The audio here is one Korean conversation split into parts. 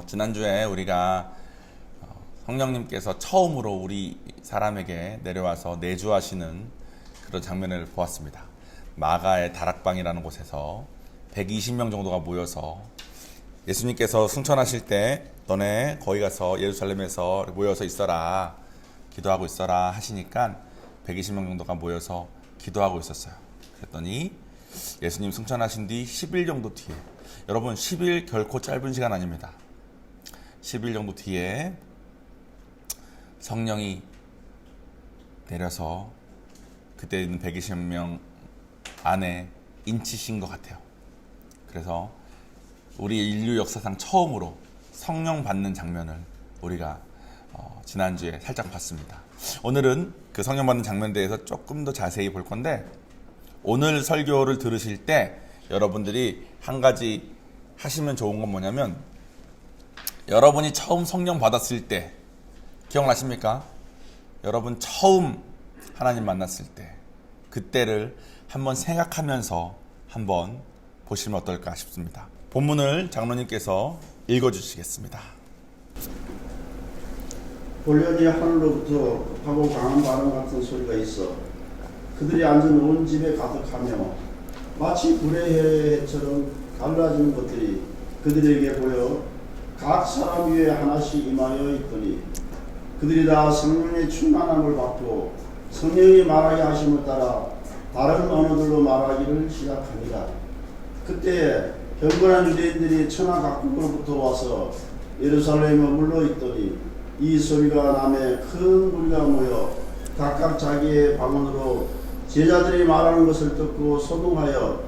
지난주에 우리가 성령님께서 처음으로 우리 사람에게 내려와서 내주하시는 그런 장면을 보았습니다. 마가의 다락방이라는 곳에서 120명 정도가 모여서 예수님께서 승천하실 때 너네 거기 가서 예루살렘에서 모여서 있어라, 기도하고 있어라 하시니까 120명 정도가 모여서 기도하고 있었어요. 그랬더니 예수님 승천하신 뒤 10일 정도 뒤에, 여러분 10일 결코 짧은 시간 아닙니다. 10일 정도 뒤에 성령이 내려서 그때 있는 120명 안에 인치신 것 같아요. 그래서 우리 인류 역사상 처음으로 성령 받는 장면을 우리가 지난주에 살짝 봤습니다. 오늘은 그 성령 받는 장면에 대해서 조금 더 자세히 볼 건데, 오늘 설교를 들으실 때 여러분들이 한 가지 하시면 좋은 건 뭐냐면, 여러분이 처음 성령 받았을 때 기억나십니까? 여러분 처음 하나님 만났을 때 그때를 한번 생각하면서 한번 보시면 어떨까 싶습니다. 본문을 장로님께서 읽어주시겠습니다. 골련이 하늘로부터 급하고 강한 바람 같은 소리가 있어 그들이 앉은 온 집에 가득하며 마치 불의 해처럼 갈라지는 것들이 그들에게 보여 각 사람 위에 하나씩 임하여 있더니 그들이 다 성령의 충만함을 받고 성령이 말하게 하심을 따라 다른 언어들로 말하기를 시작합니다. 그때 경건한 유대인들이 천하 각국으로부터 와서 예루살렘에 머물러 있더니 이 소리가 남에 큰 무리가 모여 각각 자기의 방언으로 제자들이 말하는 것을 듣고 소동하여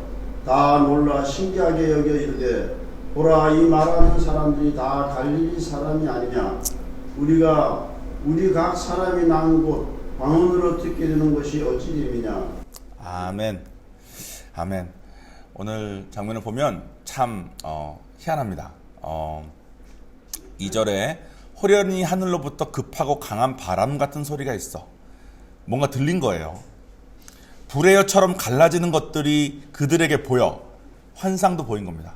다 놀라 신기하게 여겨 이르되, 보라, 이 말하는 사람들이 다 갈릴리 사람이 아니냐? 우리 각 사람이 난 곳 방언으로 듣게 되는 것이 어찌 됨이냐? 아멘. 아멘. 오늘 장면을 보면 참 희한합니다. 2절에 호련히 하늘로부터 급하고 강한 바람 같은 소리가 있어. 뭔가 들린 거예요. 불의 여처럼 갈라지는 것들이 그들에게 보여. 환상도 보인 겁니다.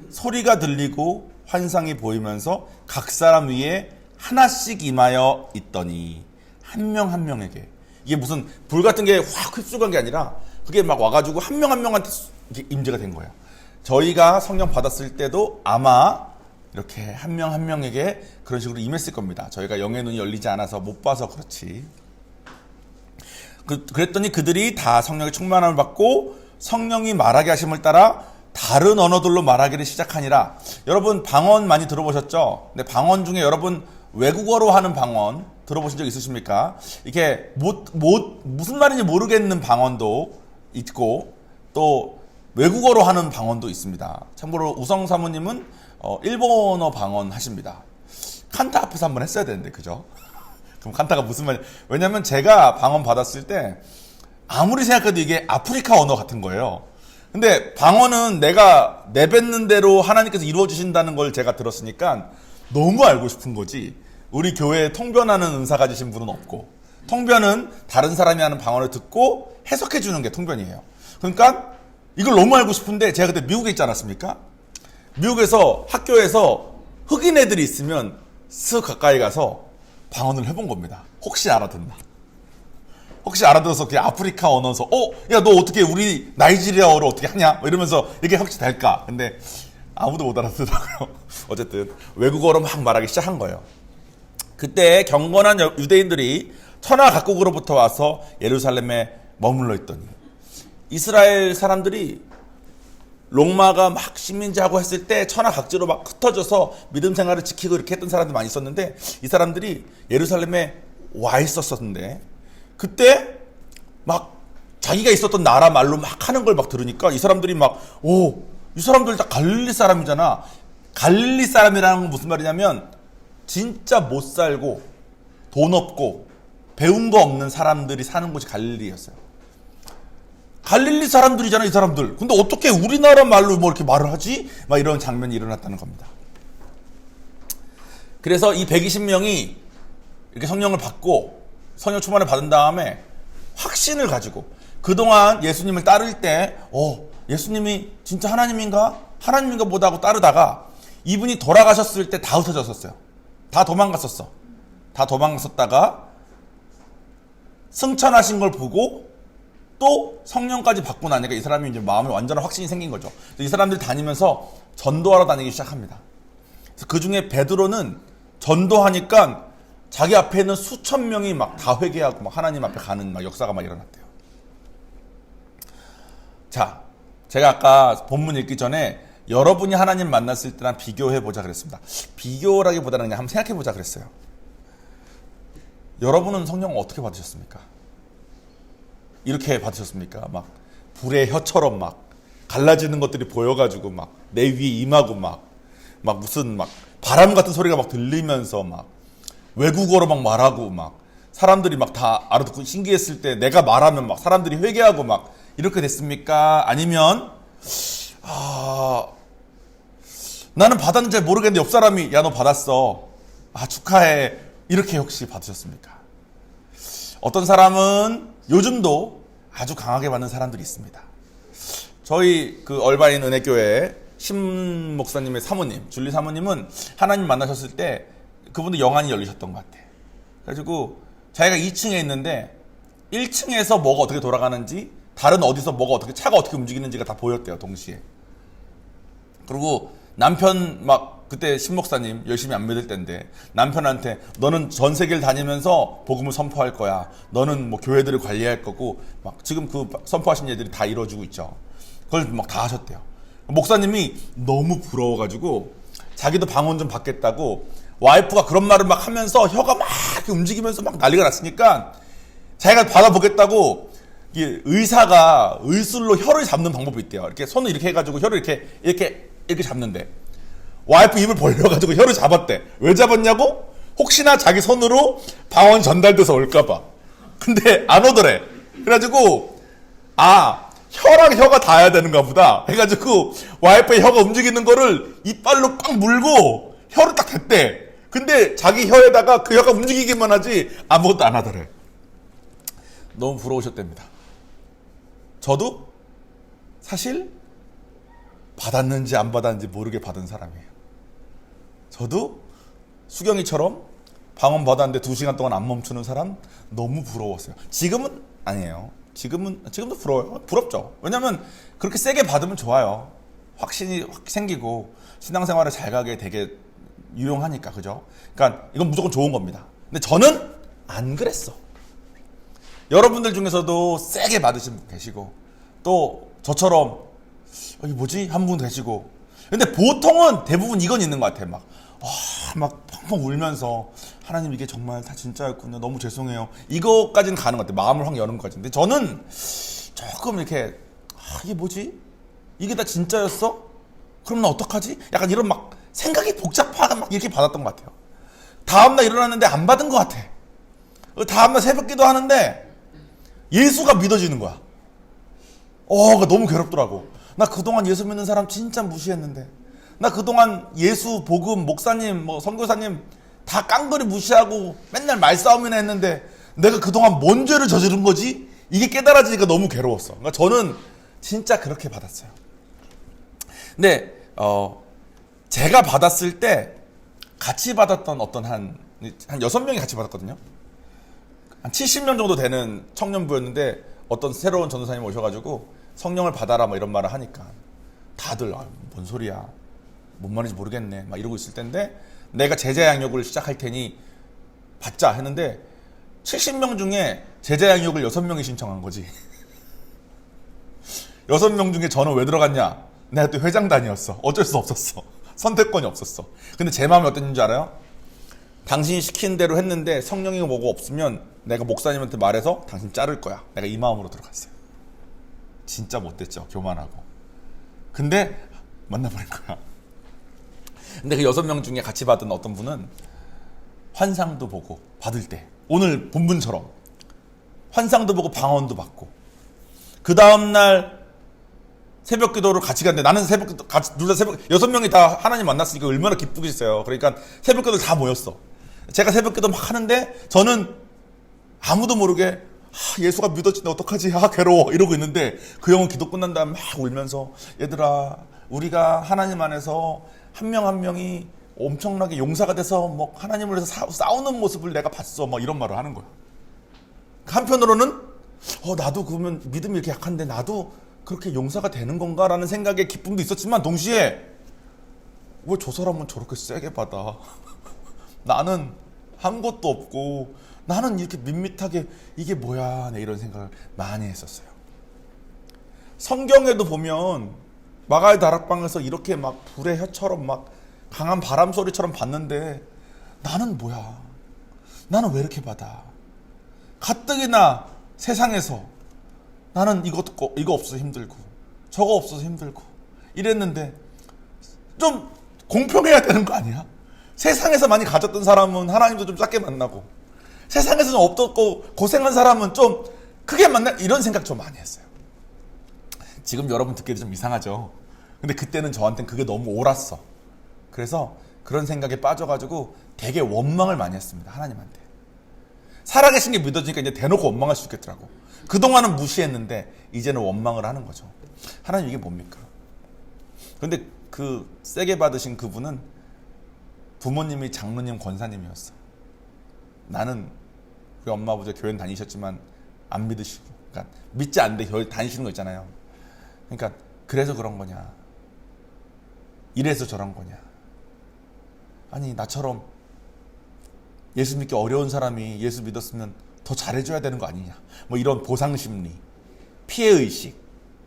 소리가 들리고 환상이 보이면서 각 사람 위에 하나씩 임하여 있더니, 한 명 한 명에게, 이게 무슨 불 같은 게 확 흡수간 게 아니라 그게 막 와가지고 한 명 한 명한테 임재가 된 거예요. 저희가 성령 받았을 때도 아마 이렇게 한 명 한 명에게 그런 식으로 임했을 겁니다. 저희가 영의 눈이 열리지 않아서 못 봐서 그렇지. 그랬더니 그들이 다 성령의 충만함을 받고 성령이 말하게 하심을 따라 다른 언어들로 말하기를 시작하니라. 여러분 방언 많이 들어보셨죠? 근데 방언 중에 여러분 외국어로 하는 방언 들어보신 적 있으십니까? 이게 무슨 말인지 모르겠는 방언도 있고 또 외국어로 하는 방언도 있습니다. 참고로 우성 사모님은 일본어 방언 하십니다. 칸타 앞에서 한번 했어야 되는데, 그죠? 그럼 칸타가 무슨 말이냐? 왜냐면 제가 방언 받았을 때 아무리 생각해도 이게 아프리카 언어 같은 거예요. 근데 방언은 내가 내뱉는 대로 하나님께서 이루어 주신다는 걸 제가 들었으니까 너무 알고 싶은 거지. 우리 교회에 통변하는 은사 가지신 분은 없고, 통변은 다른 사람이 하는 방언을 듣고 해석해 주는 게 통변이에요. 그러니까 이걸 너무 알고 싶은데, 제가 그때 미국에 있지 않았습니까? 미국에서 학교에서 흑인 애들이 있으면 쓱 가까이 가서 방언을 해본 겁니다. 혹시 알아듣나? 혹시 알아들어서 그냥 아프리카 언어서 야, 너 어떻게 우리 나이지리아어를 어떻게 하냐? 이러면서 이게 혹시 될까? 근데 아무도 못 알아듣더라고요. 어쨌든 외국어로 막 말하기 시작한 거예요. 그때 경건한 유대인들이 천하 각국으로부터 와서 예루살렘에 머물러 있더니, 이스라엘 사람들이 로마가 막 식민지하고 했을 때 천하 각지로 막 흩어져서 믿음 생활을 지키고 이렇게 했던 사람들 많이 있었는데, 이 사람들이 예루살렘에 와 있었었는데, 그때 막 자기가 있었던 나라 말로 막 하는 걸 막 들으니까 이 사람들이 막, 이 사람들 다 갈릴리 사람이잖아. 갈릴리 사람이라는 건 무슨 말이냐면 진짜 못 살고 돈 없고 배운 거 없는 사람들이 사는 곳이 갈릴리였어요. 갈릴리 사람들이잖아, 이 사람들. 근데 어떻게 우리나라 말로 뭐 이렇게 말을 하지? 막 이런 장면이 일어났다는 겁니다. 그래서 이 120명이 이렇게 성령을 받고 성령 충만을 받은 다음에 확신을 가지고, 그동안 예수님을 따를 때 예수님이 진짜 하나님인가 보다 하고 따르다가 이분이 돌아가셨을 때 다 흩어졌었어요. 다 도망갔었어. 다 도망갔었다가 승천하신 걸 보고 또 성령까지 받고 나니까 이 사람이 이제 마음에 완전한 확신이 생긴 거죠. 이 사람들이 다니면서 전도하러 다니기 시작합니다. 그래서 그 중에 베드로는 전도하니까 자기 앞에 있는 수천 명이 막 다 회개하고 막 하나님 앞에 가는 막 역사가 막 일어났대요. 자, 제가 아까 본문 읽기 전에 여러분이 하나님 만났을 때랑 비교해 보자 그랬습니다. 비교라기보다는 그냥 한번 생각해 보자 그랬어요. 여러분은 성령을 어떻게 받으셨습니까? 이렇게 받으셨습니까? 막 불의 혀처럼 막 갈라지는 것들이 보여가지고 막 내 위에 임하고 막 무슨 막 바람 같은 소리가 막 들리면서 막 외국어로 막 말하고 막 사람들이 막 다 알아듣고 신기했을 때 내가 말하면 막 사람들이 회개하고 막 이렇게 됐습니까? 아니면 나는 받았는지 모르겠는데 옆 사람이 야 너 받았어. 축하해. 이렇게 혹시 받으셨습니까? 어떤 사람은 요즘도 아주 강하게 받는 사람들이 있습니다. 저희 그 얼바인 은혜교회 심 목사님의 사모님, 줄리 사모님은 하나님 만나셨을 때 그분도 영안이 열리셨던 것 같아. 그래가지고 자기가 2층에 있는데 1층에서 뭐가 어떻게 돌아가는지 다른 어디서 뭐가 어떻게 차가 어떻게 움직이는지가 다 보였대요, 동시에. 그리고 남편 막 그때 심 목사님 열심히 안 믿을 때인데 남편한테 너는 전 세계를 다니면서 복음을 선포할 거야. 너는 뭐 교회들을 관리할 거고 막 지금 그 선포하신 일들이 다 이루어지고 있죠. 그걸 막 다 하셨대요. 목사님이 너무 부러워가지고 자기도 방언 좀 받겠다고 와이프가 그런 말을 막 하면서 혀가 막 이렇게 움직이면서 막 난리가 났으니까 자기가 받아보겠다고 의사가 의술로 혀를 잡는 방법이 있대요. 이렇게 손을 이렇게 해가지고 혀를 이렇게 잡는데 와이프 입을 벌려가지고 혀를 잡았대. 왜 잡았냐고? 혹시나 자기 손으로 방언 전달돼서 올까봐. 근데 안 오더래. 그래가지고 혀랑 혀가 닿아야 되는가 보다 해가지고 와이프의 혀가 움직이는 거를 이빨로 꽉 물고 혀를 딱 댔대. 근데 자기 혀에다가 그 혀가 움직이기만 하지 아무것도 안 하더래. 너무 부러우셨답니다. 저도 사실 받았는지 안 받았는지 모르게 받은 사람이에요. 저도 수경이처럼 방언 받았는데 2시간 동안 안 멈추는 사람 너무 부러웠어요. 지금은 아니에요. 지금도 부러워요. 부럽죠. 왜냐면 그렇게 세게 받으면 좋아요. 확신이 확 생기고 신앙생활을 잘 가게 되게 유용하니까, 그죠? 그러니까 이건 무조건 좋은 겁니다. 근데 저는 안 그랬어. 여러분들 중에서도 세게 받으신 분 계시고 또 저처럼 이게 뭐지? 한 분 계시고. 근데 보통은 대부분 이건 있는 것 같아요. 막 펑펑 울면서 하나님 이게 정말 다 진짜였군요. 너무 죄송해요. 이거까지는 가는 것 같아요. 마음을 확 여는 것까지. 근데 저는 조금 이렇게 이게 뭐지? 이게 다 진짜였어? 그럼 나 어떡하지? 약간 이런 막 생각이 복잡하게 막 이렇게 받았던 것 같아요. 다음날 일어났는데 안 받은 것 같아. 다음날 새벽 기도 하는데 예수가 믿어지는 거야. 그거 너무 괴롭더라고. 나 그동안 예수 믿는 사람 진짜 무시했는데, 나 그동안 예수, 복음, 목사님, 선교사님 다 깡그리 무시하고 맨날 말싸움이나 했는데 내가 그동안 뭔 죄를 저지른 거지? 이게 깨달아지니까 너무 괴로웠어. 그러니까 저는 진짜 그렇게 받았어요. 근데 제가 받았을 때 같이 받았던 어떤 한 6명이 같이 받았거든요. 한 70명 정도 되는 청년부였는데 어떤 새로운 전도사님 오셔가지고 성령을 받아라 뭐 이런 말을 하니까 다들 뭔 소리야, 뭔 말인지 모르겠네 막 이러고 있을 텐데 내가 제자 양육을 시작할 테니 받자 했는데 70명 중에 제자 양육을 6명이 신청한 거지. 6명 중에 저는 왜 들어갔냐? 내가 또 회장단이었어. 어쩔 수 없었어. 선택권이 없었어. 근데 제 마음이 어땠는지 알아요? 당신이 시킨 대로 했는데 성령이 뭐고 없으면 내가 목사님한테 말해서 당신 자를 거야. 내가 이 마음으로 들어갔어요. 진짜 못됐죠. 교만하고. 근데 만나버린 거야. 근데 그 6명 중에 같이 받은 어떤 분은 환상도 보고 받을 때 오늘 본문처럼 환상도 보고 방언도 받고 그 다음날 새벽 기도를 같이 갔는데 나는 새벽 기도 같이 둘 다 새벽 6명이 다 하나님 만났으니까 얼마나 기쁘겠어요. 그러니까 새벽 기도 다 모였어. 제가 새벽 기도 막 하는데 저는 아무도 모르게 예수가 믿어지네 어떡하지 괴로워 이러고 있는데 그 형은 기도 끝난 다음에 막 울면서 얘들아 우리가 하나님 안에서 한 명 한 명이 엄청나게 용사가 돼서 뭐 하나님을 위해서 싸우는 모습을 내가 봤어. 뭐 이런 말을 하는 거야. 한편으로는 나도 그러면 믿음이 이렇게 약한데 나도 그렇게 용사가 되는 건가라는 생각에 기쁨도 있었지만 동시에 왜 저 사람은 저렇게 세게 받아? 나는 한 것도 없고 나는 이렇게 밋밋하게 이게 뭐야? 네, 이런 생각을 많이 했었어요. 성경에도 보면 마가의 다락방에서 이렇게 막 불의 혀처럼 막 강한 바람 소리처럼 봤는데 나는 뭐야? 나는 왜 이렇게 받아? 가뜩이나 세상에서 나는 이거 없어서 힘들고 저거 없어서 힘들고 이랬는데 좀 공평해야 되는 거 아니야? 세상에서 많이 가졌던 사람은 하나님도 좀 작게 만나고 세상에서 좀 없었고 고생한 사람은 좀 크게 만나 이런 생각 좀 많이 했어요. 지금 여러분 듣기도 좀 이상하죠. 근데 그때는 저한테는 그게 너무 옳았어. 그래서 그런 생각에 빠져가지고 되게 원망을 많이 했습니다. 하나님한테. 살아계신 게 믿어지니까 이제 대놓고 원망할 수 있겠더라고. 그동안은 무시했는데 이제는 원망을 하는 거죠. 하나님 이게 뭡니까? 근데 그 세게 받으신 그분은 부모님이 장로님 권사님이었어. 나는 우리 엄마 아버지 교회는 다니셨지만 안 믿으시고 그러니까 믿지 않는데 교회 다니시는 거 있잖아요. 그러니까 그래서 그런 거냐, 이래서 저런 거냐. 아니 나처럼 예수 믿기 어려운 사람이 예수 믿었으면 더 잘해줘야 되는 거 아니냐, 뭐 이런 보상심리, 피해의식.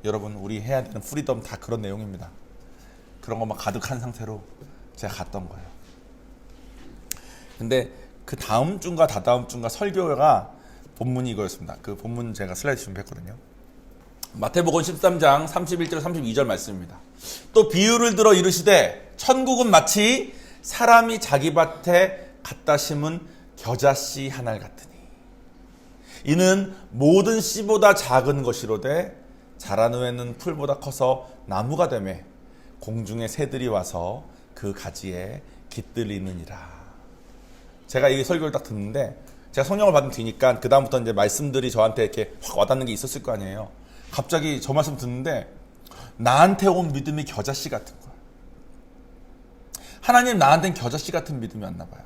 여러분 우리 해야 되는 프리덤 다 그런 내용입니다. 그런 것만 가득한 상태로 제가 갔던 거예요. 근데 그 다음 주인가 다다음 주인가 설교가 본문이 이거였습니다. 그 본문 제가 슬라이드 준비했거든요. 마태복음 13장 31절 32절 말씀입니다. 또 비유를 들어 이르시되 천국은 마치 사람이 자기 밭에 갖다 심은 겨자씨 한 알 같으니 이는 모든 씨보다 작은 것이로되 자란 후에는 풀보다 커서 나무가 되매 공중의 새들이 와서 그 가지에 깃들이느니라. 제가 이 설교를 딱 듣는데 제가 성령을 받은 뒤니까 그 다음부터 이제 말씀들이 저한테 이렇게 확 와닿는 게 있었을 거 아니에요. 갑자기 저 말씀 듣는데 나한테 온 믿음이 겨자씨 같은 거야. 하나님 나한테는 겨자씨 같은 믿음이 왔나 봐요.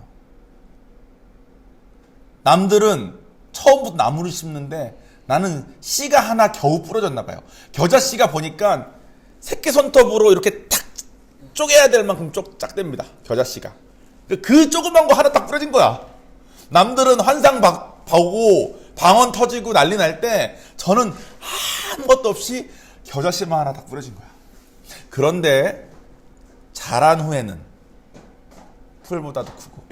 남들은 처음부터 나무를 심는데 나는 씨가 하나 겨우 부러졌나 봐요. 겨자씨가 보니까 새끼 손톱으로 이렇게 탁 쪼개야 될 만큼 짝됩니다. 겨자씨가. 그 조그만 거 하나 딱 부러진 거야. 남들은 환상 보고 방언 터지고 난리 날 때 저는 아무것도 없이 겨자씨만 하나 딱 부러진 거야. 그런데 자란 후에는 풀보다도 크고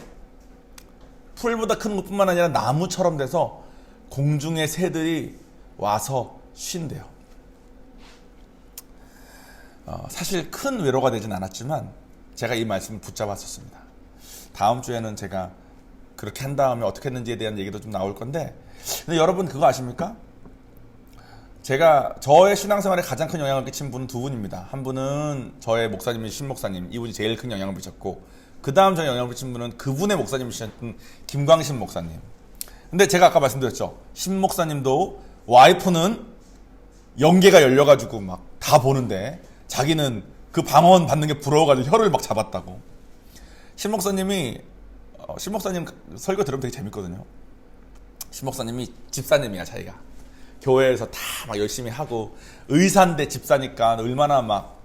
풀보다 큰 것뿐만 아니라 나무처럼 돼서 공중의 새들이 와서 쉰대요. 사실 큰 외로가 되진 않았지만 제가 이 말씀을 붙잡았었습니다. 다음 주에는 제가 그렇게 한 다음에 어떻게 했는지에 대한 얘기도 좀 나올 건데, 근데 여러분 그거 아십니까? 제가 저의 신앙생활에 가장 큰 영향을 끼친 분은 두 분입니다. 한 분은 저의 목사님인 신 목사님, 이분이 제일 큰 영향을 끼쳤고, 그 다음 저에 영향을 끼친 분은 그분의 목사님이셨던 김광신 목사님. 근데 제가 아까 말씀드렸죠. 신 목사님도 와이프는 영계가 열려가지고 막 다 보는데 자기는 그 방언 받는 게 부러워가지고 혀를 막 잡았다고. 신 목사님 설교 들으면 되게 재밌거든요. 신 목사님이 집사님이야, 자기가. 교회에서 다 막 열심히 하고 의사인데 집사니까 얼마나 막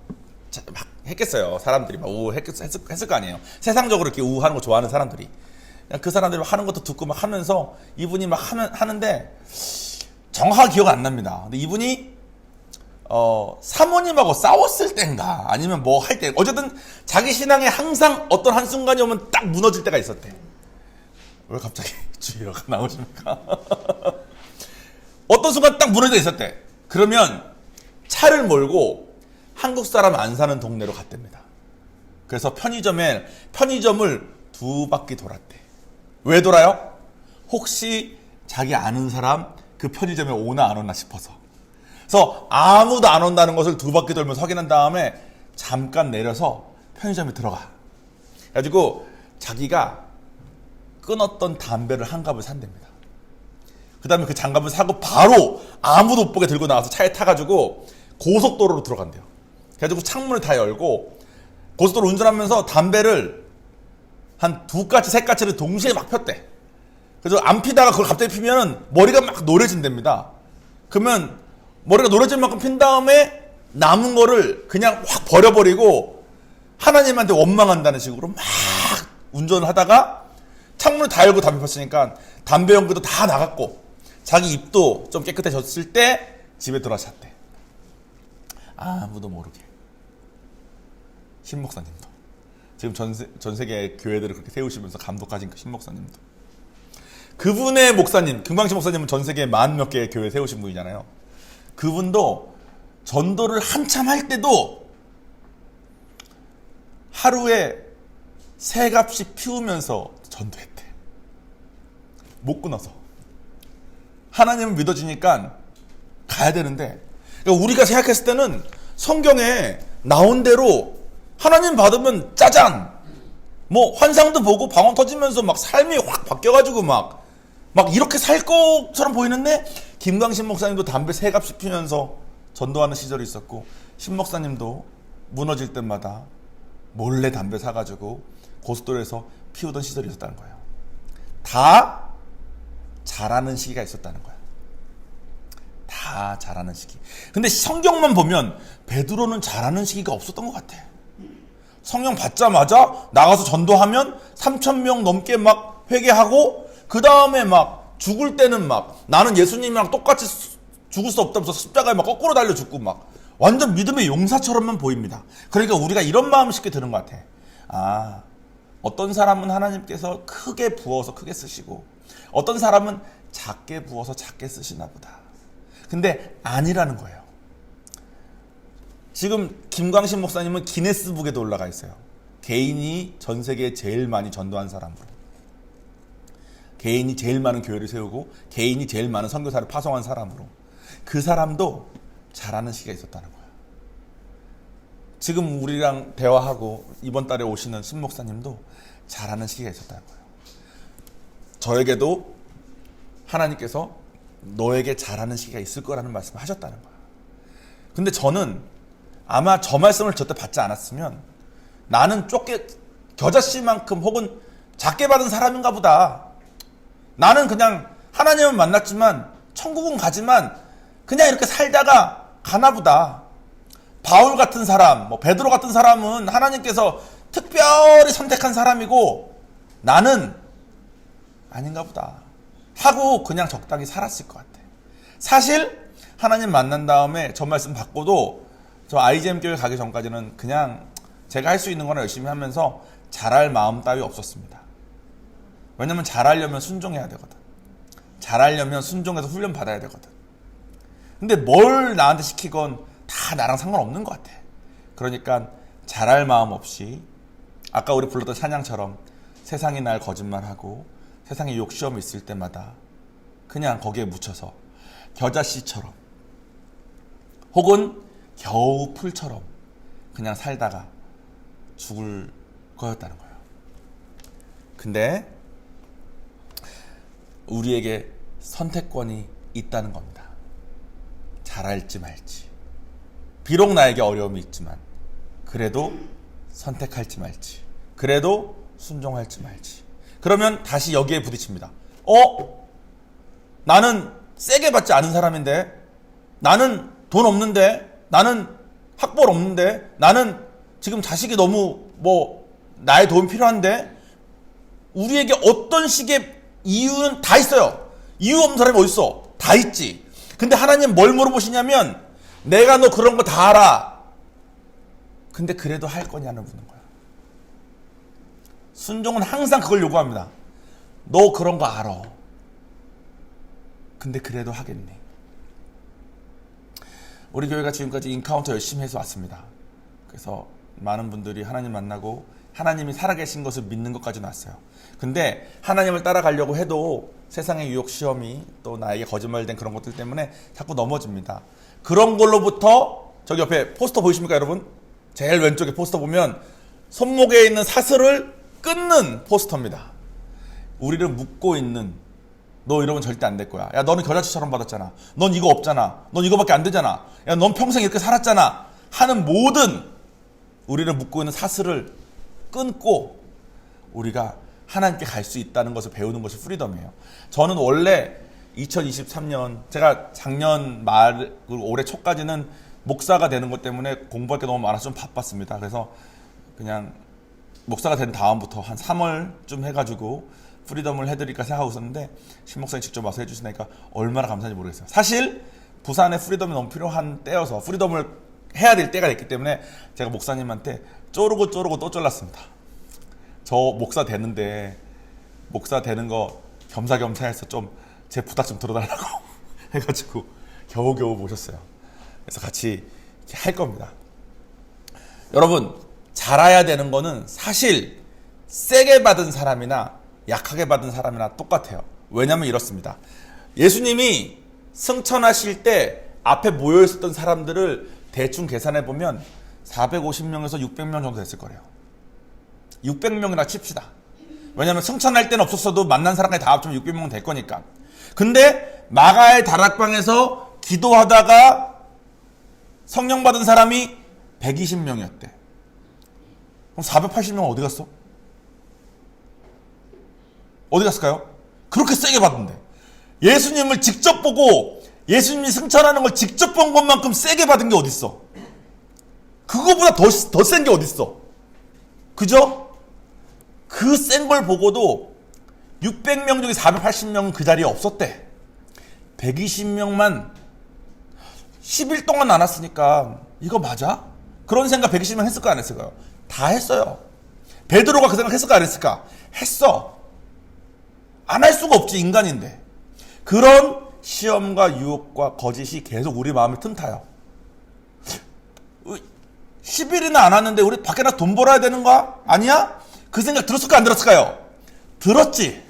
했겠어요. 사람들이 막 했을 거 아니에요. 세상적으로 이렇게 우하는 거 좋아하는 사람들이. 그 사람들이 하는 것도 듣고 막 하면서 이분이 막 하는데 정확하게 기억 안 납니다. 근데 이분이 사모님하고 싸웠을 땐가 아니면 뭐 할 때 어쨌든 자기 신앙에 항상 어떤 한순간이 오면 딱 무너질 때가 있었대. 왜 갑자기 주의가 나오십니까? 어떤 순간 딱 무너져 있었대. 그러면 차를 몰고 한국 사람 안 사는 동네로 갔답니다. 그래서 편의점을 2바퀴 돌았대. 왜 돌아요? 혹시 자기 아는 사람 그 편의점에 오나 안 오나 싶어서. 그래서 아무도 안 온다는 것을 2바퀴 돌면서 확인한 다음에 잠깐 내려서 편의점에 들어가. 그래가지고 자기가 끊었던 담배를 한 갑을 산답니다. 그 다음에 그 장갑을 사고 바로 아무도 못 보게 들고 나와서 차에 타가지고 고속도로로 들어간대요. 그래가지고 창문을 다 열고 고속도로 운전하면서 담배를 한 2가치, 3가치를 동시에 막 폈대. 그래서 안 피다가 그걸 갑자기 피면 머리가 막 노래진답니다. 그러면 머리가 노래질 만큼 핀 다음에 남은 거를 그냥 확 버려버리고 하나님한테 원망한다는 식으로 막 운전을 하다가 창문을 다 열고 담배 폈으니까 담배 연기도 다 나갔고 자기 입도 좀 깨끗해졌을 때 집에 들어왔대. 아무도 모르게. 신 목사님도. 지금 전 세계 교회들을 그렇게 세우시면서 감독하신 그 신 목사님도. 그분의 목사님, 금광신 목사님은 전 세계 40몇 개의 교회 세우신 분이잖아요. 그분도 전도를 한참 할 때도 하루에 3갑씩 피우면서 전도했대. 못 끊어서. 하나님을 믿어주니까 가야 되는데, 그러니까 우리가 생각했을 때는 성경에 나온 대로 하나님 받으면 짜잔! 뭐 환상도 보고 방언 터지면서 막 삶이 확 바뀌어가지고 막 이렇게 살 것처럼 보이는데, 김광신 목사님도 담배 3갑씩 피우면서 전도하는 시절이 있었고, 신 목사님도 무너질 때마다 몰래 담배 사가지고 고속도로에서 피우던 시절이 있었다는 거예요. 다 잘하는 시기가 있었다는 거예요. 다 잘하는 시기. 근데 성경만 보면 베드로는 잘하는 시기가 없었던 것 같아. 성령 받자마자 나가서 전도하면 3,000명 넘게 막 회개하고, 그 다음에 막 죽을 때는 막 나는 예수님이랑 똑같이 죽을 수 없다면서 십자가에 막 거꾸로 달려 죽고 막 완전 믿음의 용사처럼만 보입니다. 그러니까 우리가 이런 마음을 쉽게 드는 것 같아. 아, 어떤 사람은 하나님께서 크게 부어서 크게 쓰시고 어떤 사람은 작게 부어서 작게 쓰시나 보다. 근데 아니라는 거예요. 지금 김광신 목사님은 기네스북에도 올라가 있어요. 개인이 전 세계에 제일 많이 전도한 사람으로. 개인이 제일 많은 교회를 세우고 개인이 제일 많은 선교사를 파송한 사람으로. 그 사람도 잘하는 시기가 있었다는 거예요. 지금 우리랑 대화하고 이번 달에 오시는 신 목사님도 잘하는 시기가 있었다는 거예요. 저에게도 하나님께서 너에게 잘하는 시기가 있을 거라는 말씀을 하셨다는 거예요. 근데 저는 아마 저 말씀을 저때 받지 않았으면 나는 겨자씨만큼 혹은 작게 받은 사람인가 보다. 나는 그냥 하나님은 만났지만 천국은 가지만 그냥 이렇게 살다가 가나 보다. 바울 같은 사람, 베드로 같은 사람은 하나님께서 특별히 선택한 사람이고 나는 아닌가 보다 하고 그냥 적당히 살았을 것 같아. 사실 하나님 만난 다음에 저 말씀 받고도 저 IGM 교회 가기 전까지는 그냥 제가 할 수 있는 거나 열심히 하면서 잘할 마음 따위 없었습니다. 왜냐면 잘하려면 순종해야 되거든. 잘하려면 순종해서 훈련 받아야 되거든. 근데 뭘 나한테 시키건 다 나랑 상관없는 것 같아. 그러니까 잘할 마음 없이 아까 우리 불렀던 찬양처럼 세상이 날 거짓말하고 세상에 유혹 시험이 있을 때마다 그냥 거기에 묻혀서 겨자씨처럼 혹은 겨우 풀처럼 그냥 살다가 죽을 거였다는 거예요. 근데 우리에게 선택권이 있다는 겁니다. 잘할지 말지. 비록 나에게 어려움이 있지만 그래도 선택할지 말지. 그래도 순종할지 말지. 그러면 다시 여기에 부딪힙니다. 나는 세게 받지 않은 사람인데, 나는 돈 없는데, 나는 학벌 없는데, 나는 지금 자식이 너무 나의 도움이 필요한데, 우리에게 어떤 식의 이유는 다 있어요. 이유 없는 사람이 어딨어? 다 있지. 근데 하나님 뭘 물어보시냐면 내가 너 그런 거 다 알아. 근데 그래도 할 거냐는 묻는 거야. 순종은 항상 그걸 요구합니다. 너 그런 거 알아. 근데 그래도 하겠니? 우리 교회가 지금까지 인카운터 열심히 해서 왔습니다. 그래서 많은 분들이 하나님 만나고 하나님이 살아계신 것을 믿는 것까지는 왔어요. 근데 하나님을 따라가려고 해도 세상의 유혹 시험이 또 나에게 거짓말된 그런 것들 때문에 자꾸 넘어집니다. 그런 걸로부터 저기 옆에 포스터 보이십니까 여러분? 제일 왼쪽에 포스터 보면 손목에 있는 사슬을 끊는 포스터입니다. 우리를 묶고 있는 너 이러면 절대 안 될 거야. 야 너는 겨자씨처럼 받았잖아. 넌 이거 없잖아. 넌 이거밖에 안 되잖아. 야 넌 평생 이렇게 살았잖아. 하는 모든 우리를 묶고 있는 사슬을 끊고 우리가 하나님께 갈 수 있다는 것을 배우는 것이 프리덤이에요. 저는 원래 2023년 제가 작년 말 그리고 올해 초까지는 목사가 되는 것 때문에 공부할 게 너무 많아서 좀 바빴습니다. 그래서 그냥 목사가 된 다음부터 한 3월쯤 해가지고 프리덤을 해드릴까 생각하고 있었는데 신목사님 직접 와서 해주시니까 얼마나 감사한지 모르겠어요. 사실 부산에 프리덤이 너무 필요한 때여서 프리덤을 해야 될 때가 됐기 때문에 제가 목사님한테 쪼르고 또 쫄랐습니다. 저 목사 되는데 목사 되는 거 겸사겸사해서 좀 제 부탁 좀 들어달라고 해가지고 겨우겨우 모셨어요. 그래서 같이 할 겁니다. 여러분, 잘해야 되는 거는 사실 세게 받은 사람이나 약하게 받은 사람이나 똑같아요. 왜냐면 이렇습니다. 예수님이 승천하실 때 앞에 모여있었던 사람들을 대충 계산해보면 450명에서 600명 정도 됐을 거래요. 600명이나 칩시다. 왜냐면 승천할 때는 없었어도 만난 사람까지 다 합치면 600명 될 거니까. 근데 마가의 다락방에서 기도하다가 성령 받은 사람이 120명이었대. 그럼 480명은 어디 갔어? 어디 갔을까요? 그렇게 세게 받은데. 예수님을 직접 보고 예수님이 승천하는 걸 직접 본 것만큼 세게 받은 게 어딨어? 그거보다 더 센 게 어딨어? 그죠? 그 센 걸 보고도 600명 중에 480명은 그 자리에 없었대. 120명만 10일 동안 안 왔으니까 이거 맞아? 그런 생각 120명 했을까 안 했을까요? 다 했어요. 베드로가 그 생각 했을까 안 했을까? 했어. 안 할 수가 없지, 인간인데. 그런 시험과 유혹과 거짓이 계속 우리 마음을 틈타요. 10일이나 안 왔는데 우리 밖에 나가 돈 벌어야 되는 거야? 아니야? 그 생각 들었을까 안 들었을까요? 들었지.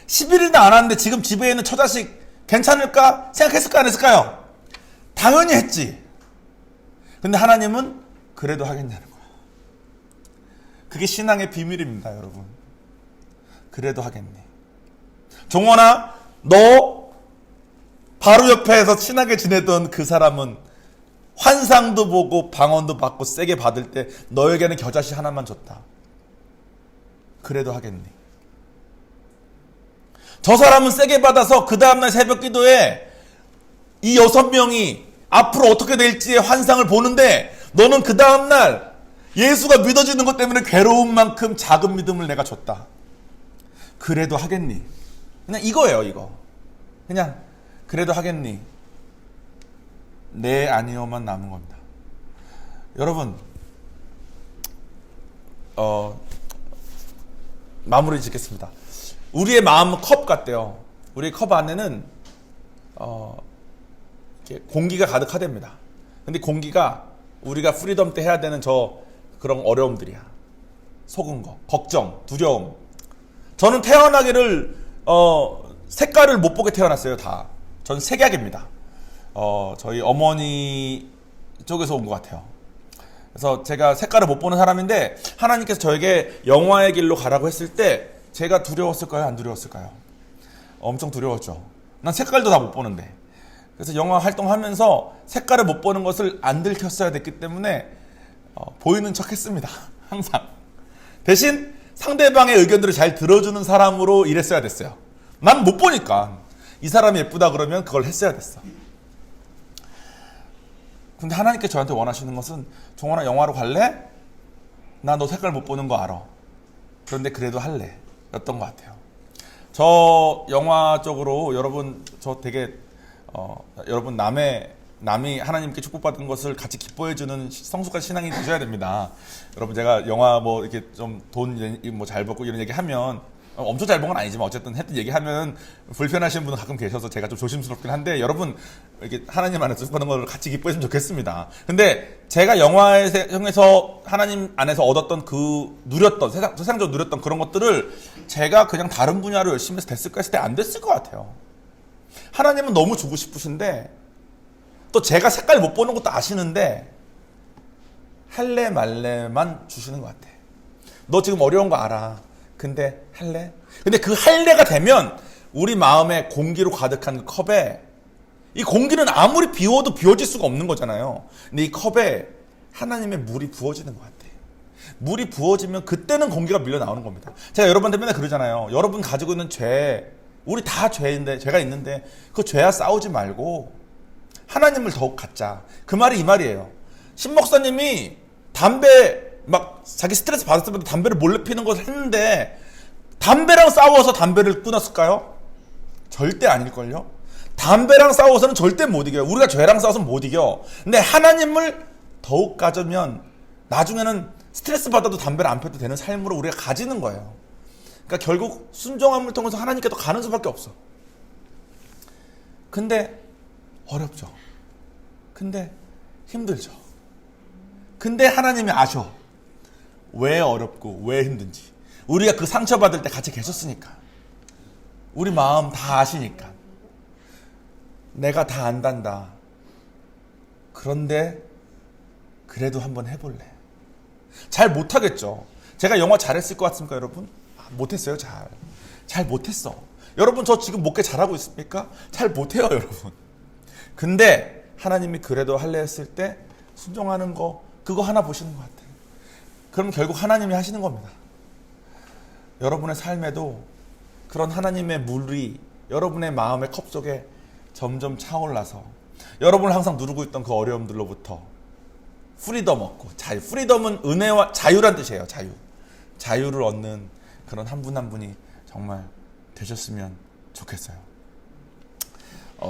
10일이나 안 왔는데 지금 집에 있는 처자식 괜찮을까? 생각했을까 안 했을까요? 당연히 했지. 근데 하나님은 그래도 하겠냐는 거야. 그게 신앙의 비밀입니다, 여러분. 그래도 하겠니? 종원아, 너 바로 옆에서 친하게 지내던 그 사람은 환상도 보고 방언도 받고 세게 받을 때 너에게는 겨자씨 하나만 줬다. 그래도 하겠니? 저 사람은 세게 받아서 그 다음날 새벽 기도에 이 6명이 앞으로 어떻게 될지의 환상을 보는데 너는 그 다음날 예수가 믿어지는 것 때문에 괴로운 만큼 작은 믿음을 내가 줬다. 그래도 하겠니? 그냥 이거예요, 이거. 그냥 그래도 하겠니? 네, 아니요만 남은 겁니다. 여러분, 마무리 짓겠습니다. 우리의 마음은 컵 같대요. 우리 컵 안에는 이렇게 공기가 가득하답니다. 근데 공기가 우리가 프리덤 때 해야 되는 그런 어려움들이야. 속은 거, 걱정, 두려움. 저는 태어나기를 색깔을 못 보게 태어났어요, 다. 전 색약입니다. 저희 어머니 쪽에서 온 것 같아요. 그래서 제가 색깔을 못 보는 사람인데 하나님께서 저에게 영화의 길로 가라고 했을 때 제가 두려웠을까요? 안 두려웠을까요? 엄청 두려웠죠. 난 색깔도 다 못 보는데. 그래서 영화 활동하면서 색깔을 못 보는 것을 안 들켰어야 됐기 때문에 보이는 척 했습니다. 항상. 대신 상대방의 의견들을 잘 들어주는 사람으로 일했어야 됐어요. 난 못 보니까 이 사람이 예쁘다 그러면 그걸 했어야 됐어. 근데 하나님께 저한테 원하시는 것은 종원아 영화로 갈래? 나 너 색깔 못 보는 거 알아. 그런데 그래도 할래. 였던 것 같아요. 저 영화 쪽으로 여러분 저 되게 여러분 남이 하나님께 축복받은 것을 같이 기뻐해주는 성숙한 신앙이 되셔야 됩니다. 여러분 제가 영화 뭐 이렇게 좀 돈 뭐 잘 벌고 이런 얘기 하면 엄청 잘 본 건 아니지만 어쨌든 했던 얘기하면 불편하신 분은 가끔 계셔서 제가 좀 조심스럽긴 한데 여러분 이렇게 하나님 안에서 축복받는 걸 같이 기뻐했으면 좋겠습니다. 근데 제가 영화에서 하나님 안에서 얻었던 누렸던 세상적으로 누렸던 그런 것들을 제가 그냥 다른 분야로 열심히 해서 됐을까 했을 때 안 됐을 것 같아요. 하나님은 너무 주고 싶으신데 또 제가 색깔 못 보는 것도 아시는데 할래 말래만 주시는 것 같아. 너 지금 어려운 거 알아. 근데 할래? 근데 그 할래가 되면 우리 마음에 공기로 가득한 그 컵에 이 공기는 아무리 비워도 비워질 수가 없는 거잖아요. 근데 이 컵에 하나님의 물이 부어지는 것 같아. 물이 부어지면 그때는 공기가 밀려 나오는 겁니다. 제가 여러분한테 맨날 그러잖아요. 여러분 가지고 있는 죄, 우리 다 죄인데, 죄가 있는데 그 죄와 싸우지 말고 하나님을 더욱 갖자. 그 말이 이 말이에요. 신 목사님이 담배 막 자기 스트레스 받았을 때 담배를 몰래 피는 걸 했는데 담배랑 싸워서 담배를 끊었을까요? 절대 아닐걸요? 담배랑 싸워서는 절대 못 이겨요. 우리가 죄랑 싸워서는 못 이겨. 근데 하나님을 더욱 가지면 나중에는 스트레스 받아도 담배를 안 펴도 되는 삶으로 우리가 가지는 거예요. 그러니까 결국 순종함을 통해서 하나님께 더 가는 수밖에 없어. 근데 어렵죠. 근데 힘들죠. 근데 하나님이 아셔. 왜 어렵고 왜 힘든지. 우리가 그 상처받을 때 같이 계셨으니까. 우리 마음 다 아시니까. 내가 다 안단다. 그런데 그래도 한번 해볼래. 잘 못하겠죠. 제가 영어 잘했을 것 같습니까, 여러분? 못했어요, 잘 못했어. 여러분, 저 지금 목회 잘하고 있습니까? 잘 못해요, 여러분. 근데 하나님이 그래도 할래 했을 때 순종하는 거, 그거 하나 보시는 것 같아요. 그럼 결국 하나님이 하시는 겁니다. 여러분의 삶에도 그런 하나님의 물이 여러분의 마음의 컵 속에 점점 차올라서 여러분을 항상 누르고 있던 그 어려움들로부터 프리덤 얻고 자유. 프리덤은 은혜와 자유란 뜻이에요. 자유를 얻는 그런 한 분 한 분이 정말 되셨으면 좋겠어요.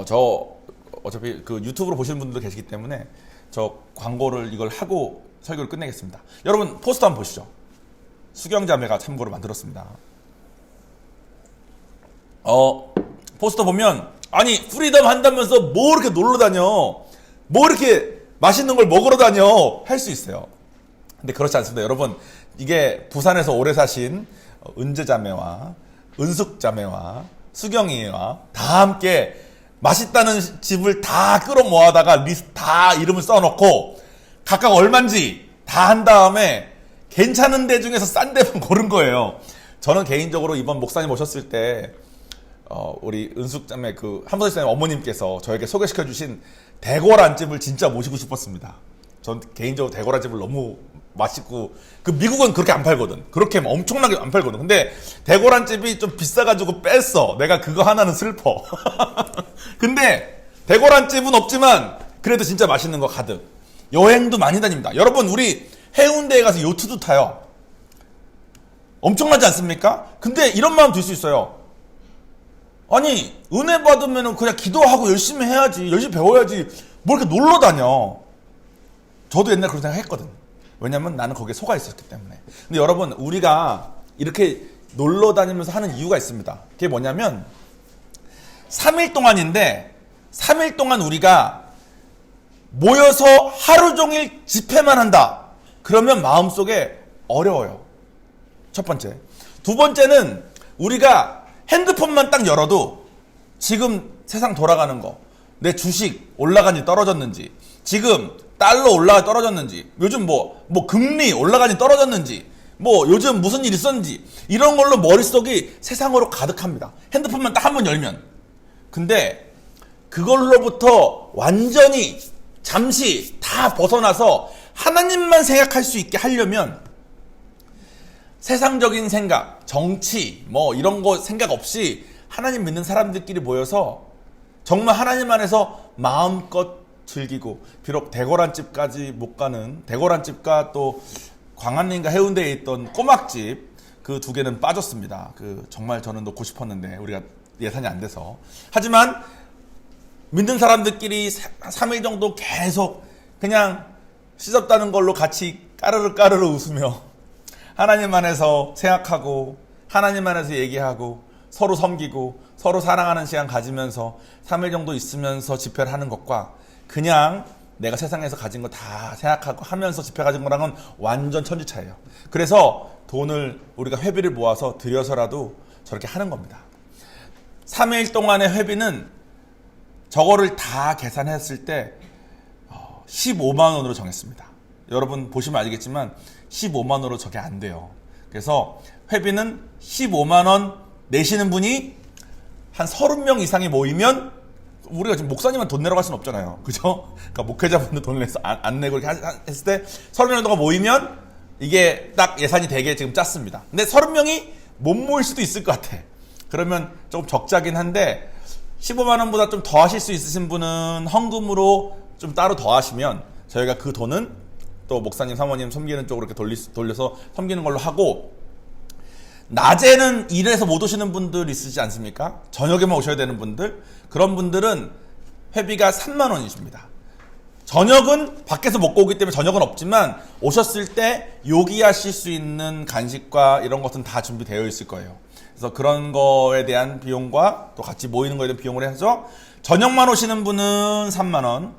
저 어차피 그 유튜브로 보시는 분들도 계시기 때문에 저 광고를 이걸 하고 설교를 끝내겠습니다. 여러분 포스터 한번 보시죠. 수경자매가 참고로 만들었습니다. 포스터 보면 아니 프리덤 한다면서 뭐 이렇게 놀러 다녀, 뭐 이렇게 맛있는 걸 먹으러 다녀 할 수 있어요. 근데 그렇지 않습니다. 여러분, 이게 부산에서 오래 사신 은재자매와 은숙자매와 수경이와 다 함께 맛있다는 집을 다 끌어모아다가 리스트 다 이름을 써놓고 각각 얼만지 다 한 다음에 괜찮은 데 중에서 싼 데만 고른 거예요. 저는 개인적으로 이번 목사님 오셨을 때 우리 은숙자매 그 한번선생님 어머님께서 저에게 소개시켜 주신 대궐안집을 진짜 모시고 싶었습니다. 전 개인적으로 대궐안집을 너무 맛있고, 그 미국은 그렇게 안 팔거든. 그렇게 엄청나게 안 팔거든. 근데 대궐안집이 좀 비싸가지고 뺐어. 내가 그거 하나는 슬퍼. 근데 대궐안집은 없지만 그래도 진짜 맛있는 거 가득. 여행도 많이 다닙니다. 여러분, 우리 해운대에 가서 요트도 타요. 엄청나지 않습니까? 근데 이런 마음 들 수 있어요. 아니, 은혜 받으면 그냥 기도하고 열심히 해야지, 열심히 배워야지, 뭐 이렇게 놀러 다녀. 저도 옛날에 그런 생각 했거든. 왜냐면 나는 거기에 속아 있었기 때문에. 근데 여러분, 우리가 이렇게 놀러 다니면서 하는 이유가 있습니다. 그게 뭐냐면 3일 동안인데 3일 동안 우리가 모여서 하루 종일 집회만 한다. 그러면 마음속에 어려워요. 첫 번째. 두 번째는 우리가 핸드폰만 딱 열어도 지금 세상 돌아가는 거, 내 주식 올라간지 떨어졌는지, 지금 달러 올라가 떨어졌는지, 요즘 뭐 금리 올라가니 떨어졌는지, 뭐 요즘 무슨 일 있었는지, 이런 걸로 머릿속이 세상으로 가득합니다. 핸드폰만 딱 한 번 열면. 근데 그걸로부터 완전히 잠시 다 벗어나서 하나님만 생각할 수 있게 하려면 세상적인 생각, 정치, 뭐 이런 거 생각 없이 하나님 믿는 사람들끼리 모여서 정말 하나님 안에서 마음껏 즐기고, 비록 대궐안집까지 못 가는, 대궐안집과 또 광안리인가 해운대에 있던 꼬막집, 그 두 개는 빠졌습니다. 그 정말 저는 넣고 싶었는데 우리가 예산이 안 돼서. 하지만 믿는 사람들끼리 3일 정도 계속 그냥 씻었다는 걸로 같이 까르르 웃으며 하나님 안에서 생각하고 하나님 안에서 얘기하고 서로 섬기고 서로 사랑하는 시간 가지면서 3일 정도 있으면서 집회를 하는 것과 그냥 내가 세상에서 가진 거 다 생각하고 하면서 집회 가진 거랑은 완전 천지 차이예요. 그래서 돈을 우리가 회비를 모아서 들여서라도 저렇게 하는 겁니다. 3일 동안의 회비는 저거를 다 계산했을 때 15만 원으로 정했습니다. 여러분 보시면 알겠지만 15만 원으로 저게 안 돼요. 그래서 회비는 15만 원 내시는 분이 한 30명 이상이 모이면, 우리가 지금 목사님은 돈 내러 갈 수는 없잖아요. 그죠? 그러니까 목회자분들 돈을 내서 안 내고 이렇게 했을 때 30명 정도가 모이면 이게 딱 예산이 되게 지금 짰습니다. 근데 30명이 못 모일 수도 있을 것 같아. 그러면 조금 적자긴 한데 15만 원보다 좀 더 하실 수 있으신 분은 헌금으로 좀 따로 더 하시면 저희가 그 돈은 또 목사님, 사모님 섬기는 쪽으로 이렇게 돌려서 섬기는 걸로 하고, 낮에는 일해서 못 오시는 분들 있으시지 않습니까? 저녁에만 오셔야 되는 분들, 그런 분들은 회비가 3만 원이십니다. 저녁은 밖에서 먹고 오기 때문에 저녁은 없지만 오셨을 때 요기하실 수 있는 간식과 이런 것은 다 준비되어 있을 거예요. 그래서 그런 거에 대한 비용과 또 같이 모이는 거에 대한 비용을 해서 저녁만 오시는 분은 3만 원,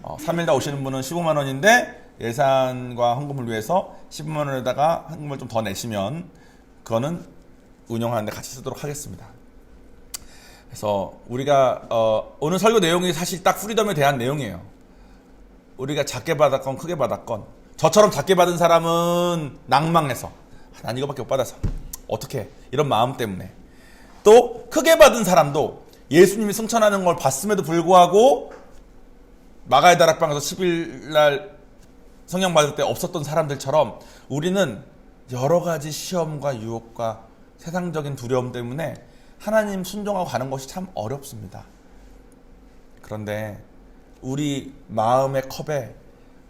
3일 다 오시는 분은 15만 원인데 예산과 헌금을 위해서 15만 원에다가 헌금을 좀 더 내시면 그거는 운영하는데 같이 쓰도록 하겠습니다. 그래서 우리가 오늘 설교 내용이 사실 딱 프리덤에 대한 내용이에요. 우리가 작게 받았건 크게 받았건, 저처럼 작게 받은 사람은 낭망해서 난 이거밖에 못 받아서 어떻게, 이런 마음 때문에, 또 크게 받은 사람도 예수님이 승천하는 걸 봤음에도 불구하고 마가의 다락방에서 10일날 성령 받을 때 없었던 사람들처럼 우리는 여러 가지 시험과 유혹과 세상적인 두려움 때문에 하나님 순종하고 가는 것이 참 어렵습니다. 그런데 우리 마음의 컵에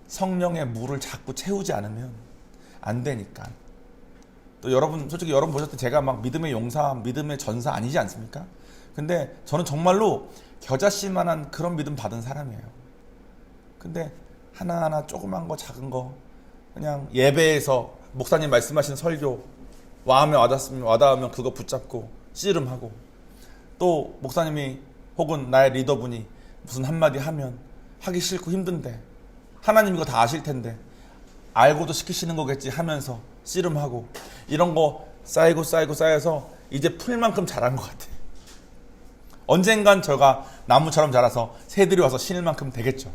성령의 물을 자꾸 채우지 않으면 안 되니까. 또 여러분, 솔직히 여러분 보셨을 때 제가 막 믿음의 용사, 믿음의 전사 아니지 않습니까? 근데 저는 정말로 겨자씨만한 그런 믿음 받은 사람이에요. 근데 하나하나 조그만 거 작은 거 그냥 예배에서 목사님 말씀하신 설교 와닿으면 그거 붙잡고 씨름하고, 또 목사님이 혹은 나의 리더분이 무슨 한마디 하면 하기 싫고 힘든데 하나님 이거 다 아실 텐데 알고도 시키시는 거겠지 하면서 씨름하고, 이런 거 쌓여서 이제 풀만큼 자란 것 같아요. 언젠간 제가 나무처럼 자라서 새들이 와서 신을 만큼 되겠죠.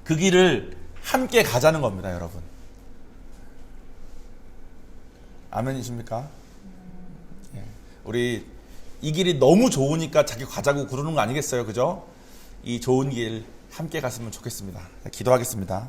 그 길을 함께 가자는 겁니다, 여러분. 아멘이십니까? 예. 우리 이 길이 너무 좋으니까 자기 가자고 그러는 거 아니겠어요, 그죠? 이 좋은 길 함께 갔으면 좋겠습니다. 기도하겠습니다.